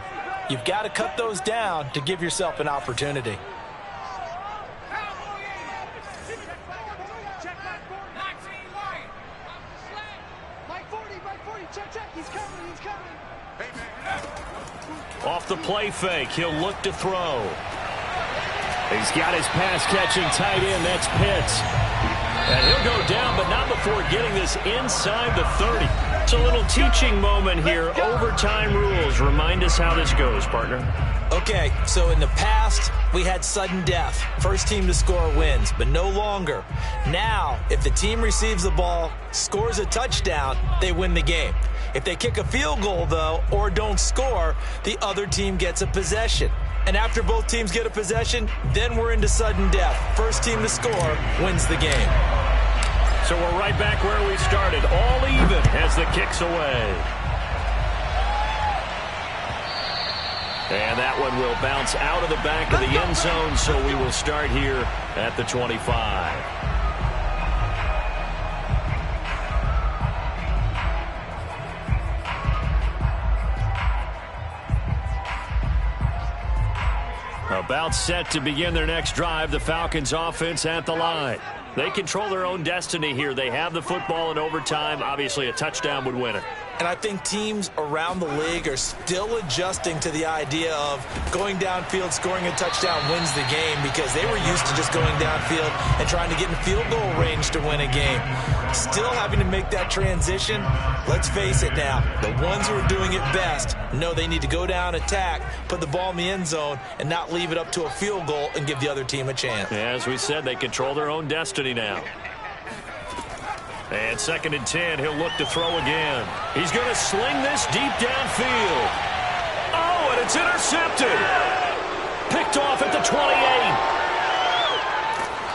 You've got to cut those down to give yourself an opportunity. Off the play fake, he'll look to throw. He's got his pass-catching tight end. That's Pitts. And he'll go down, but not before getting this inside the 30. It's a little teaching moment here. Overtime rules. Remind us how this goes, partner. Okay, so in the past, we had sudden death. First team to score wins, but no longer. Now, if the team receives the ball, scores a touchdown, they win the game. If they kick a field goal, though, or don't score, the other team gets a possession. And after both teams get a possession, then we're into sudden death. First team to score wins the game. So we're right back where we started, all even as the kick's away. And that one will bounce out of the back of the end zone, so we will start here at the 25. About set to begin their next drive, the Falcons offense at the line. They control their own destiny here. They have the football in overtime. Obviously, a touchdown would win it. And I think teams around the league are still adjusting to the idea of going downfield, scoring a touchdown wins the game, because they were used to just going downfield and trying to get in field goal range to win a game. Still having to make that transition. Let's face it now, the ones who are doing it best know they need to go down, attack, put the ball in the end zone, and not leave it up to a field goal and give the other team a chance. Yeah, as we said, they control their own destiny now. And 2nd and 10, he'll look to throw again. He's going to sling this deep downfield. Oh, and it's intercepted. Picked off at the 28.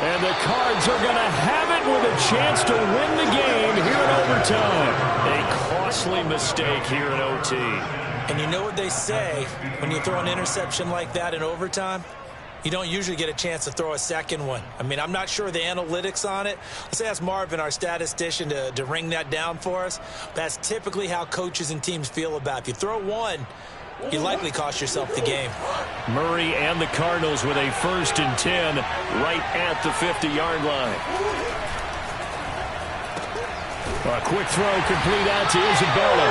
And the Cards are going to have it with a chance to win the game here in overtime. A costly mistake here in OT. And you know what they say when you throw an interception like that in overtime? You don't usually get a chance to throw a second one. I mean, I'm not sure the analytics on it. Let's ask Marvin, our statistician, to ring that down for us. That's typically how coaches and teams feel about it. If you throw one, you likely cost yourself the game. Murray and the Cardinals with a 1st and 10 right at the 50-yard line. A quick throw complete out to Isabella.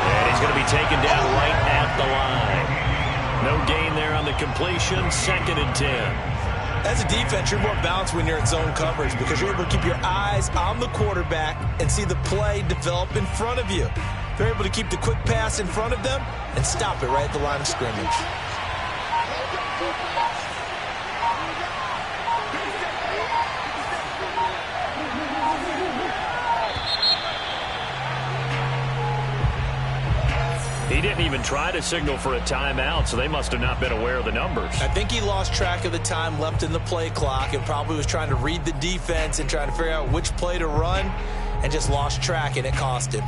And he's going to be taken down right at the line. No gain there on the completion. 2nd and 10. As a defense, you're more balanced when you're in zone coverage because you're able to keep your eyes on the quarterback and see the play develop in front of you. They're able to keep the quick pass in front of them and stop it right at the line of scrimmage. He didn't even try to signal for a timeout, so they must have not been aware of the numbers. I think he lost track of the time left in the play clock and probably was trying to read the defense and trying to figure out which play to run and just lost track, and it cost him.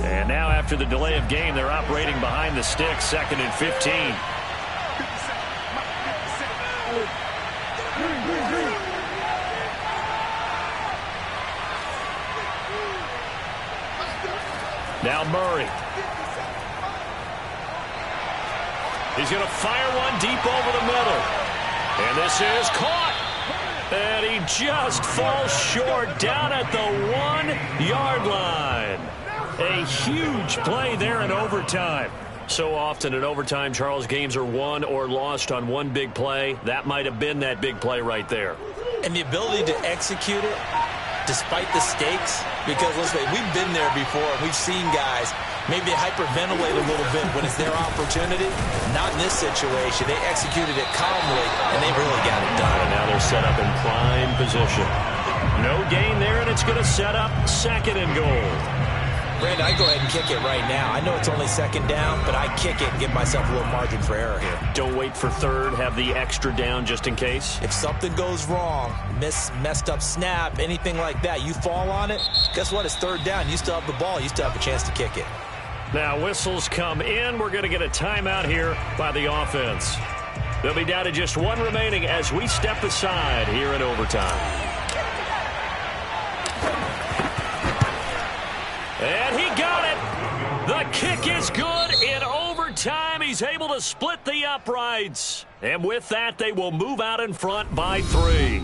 And now after the delay of game, they're operating behind the sticks, 2nd and 15. Now Murray. He's going to fire one deep over the middle. And this is caught. And he just falls short down at the 1-yard line. A huge play there in overtime. So often in overtime, Charles, games are won or lost on one big play. That might have been that big play right there. And the ability to execute it despite the stakes, because let's say we've been there before. We've seen guys maybe hyperventilate a little bit when it's their opportunity. Not in this situation. They executed it calmly, and they really got it done. And now they're set up in prime position. No gain there, and it's going to set up 2nd and goal. Brandon, I go ahead and kick it right now. I know it's only second down, but I kick it and give myself a little margin for error here. Don't wait for third. Have the extra down just in case. If something goes wrong, messed up snap, anything like that, you fall on it, guess what? It's third down. You still have the ball. You still have a chance to kick it. Now whistles come in. We're going to get a timeout here by the offense. They'll be down to just one remaining as we step aside here in overtime. And he got it. The kick is good in overtime. He's able to split the uprights. And with that, they will move out in front by 3.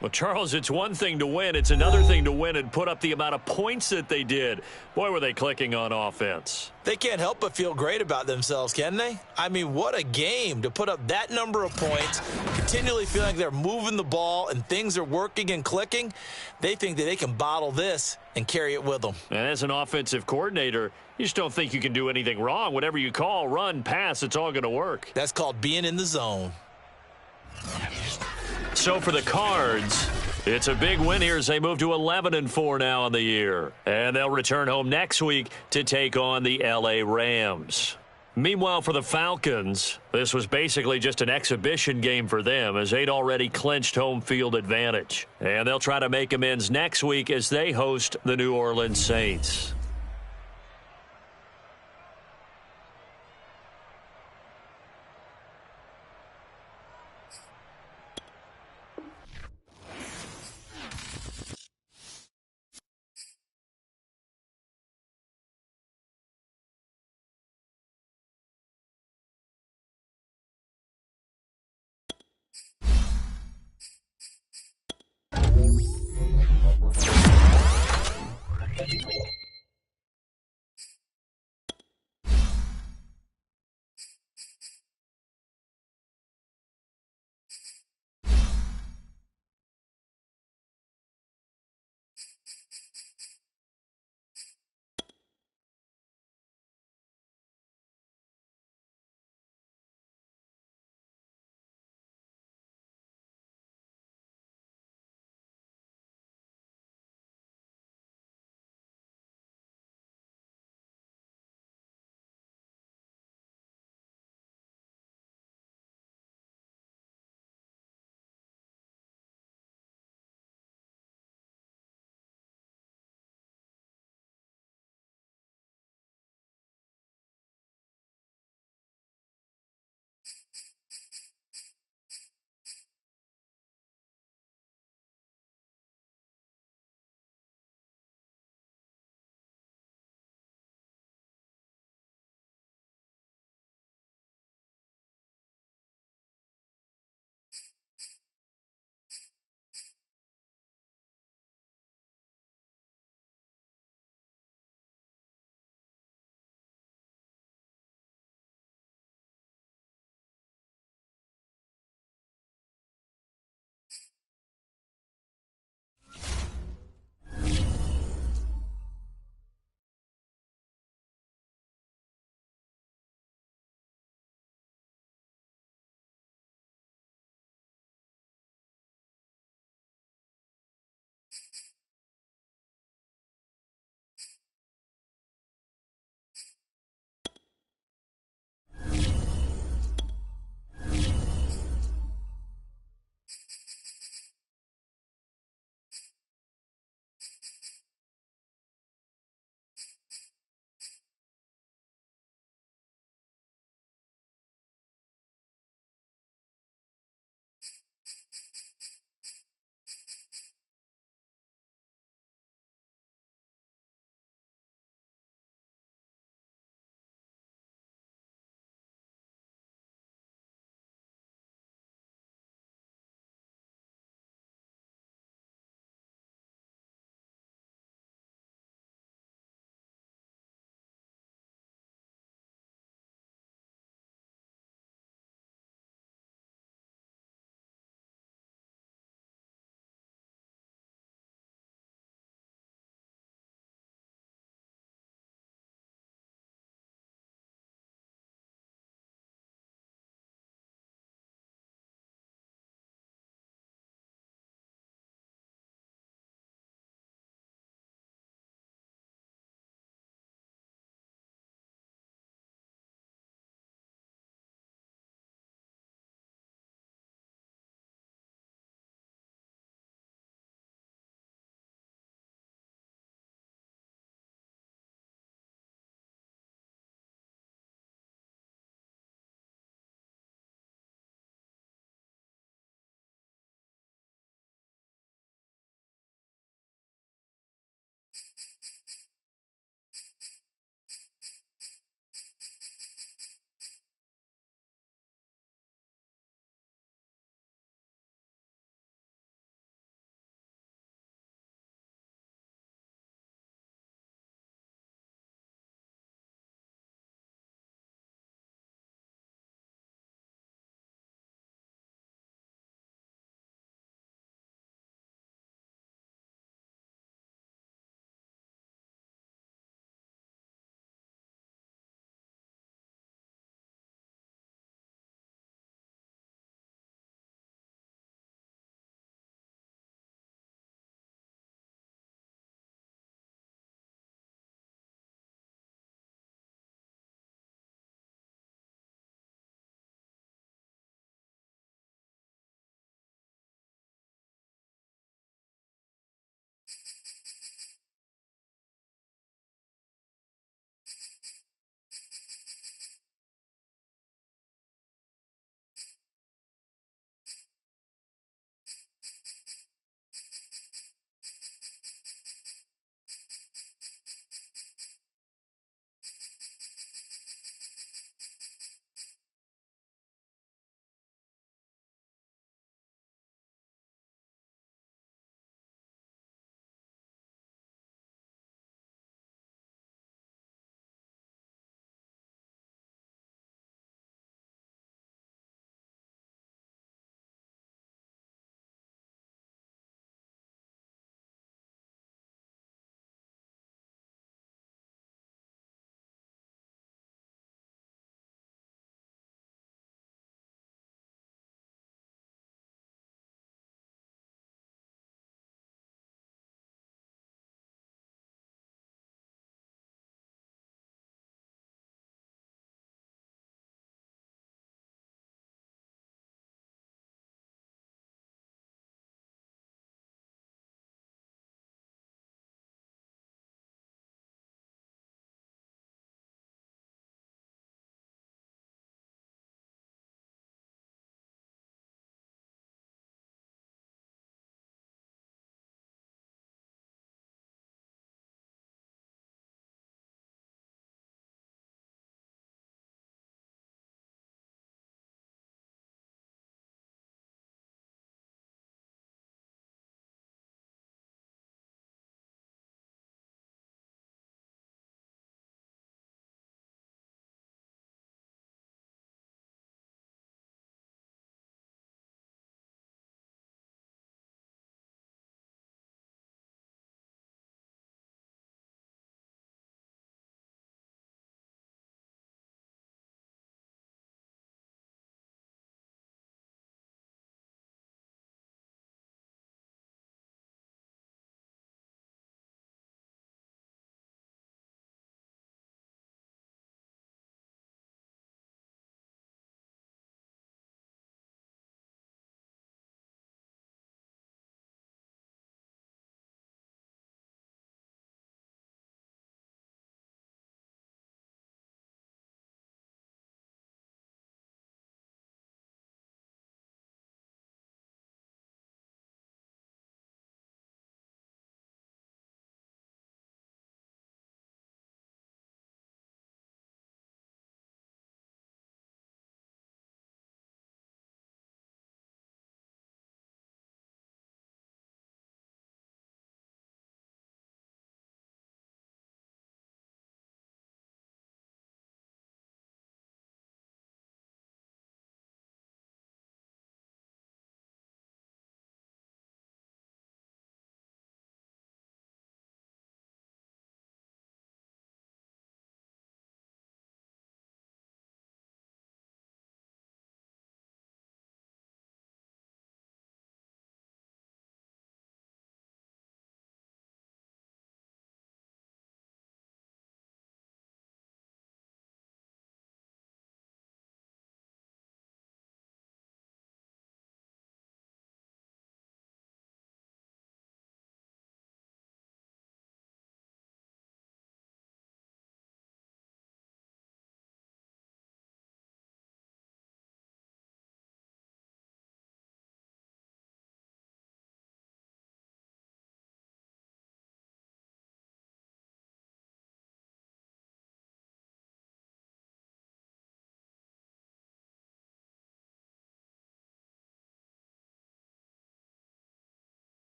Well, Charles, it's one thing to win. It's another thing to win and put up the amount of points that they did. Boy, were they clicking on offense. They can't help but feel great about themselves, can they? I mean, what a game to put up that number of points, continually feeling like they're moving the ball and things are working and clicking. They think that they can bottle this and carry it with them. And as an offensive coordinator, you just don't think you can do anything wrong. Whatever you call, run, pass, it's all going to work. That's called being in the zone. So for the Cards, it's a big win here as they move to 11-4 now on the year. And they'll return home next week to take on the LA Rams. Meanwhile, for the Falcons, this was basically just an exhibition game for them as they'd already clinched home field advantage. And they'll try to make amends next week as they host the New Orleans Saints.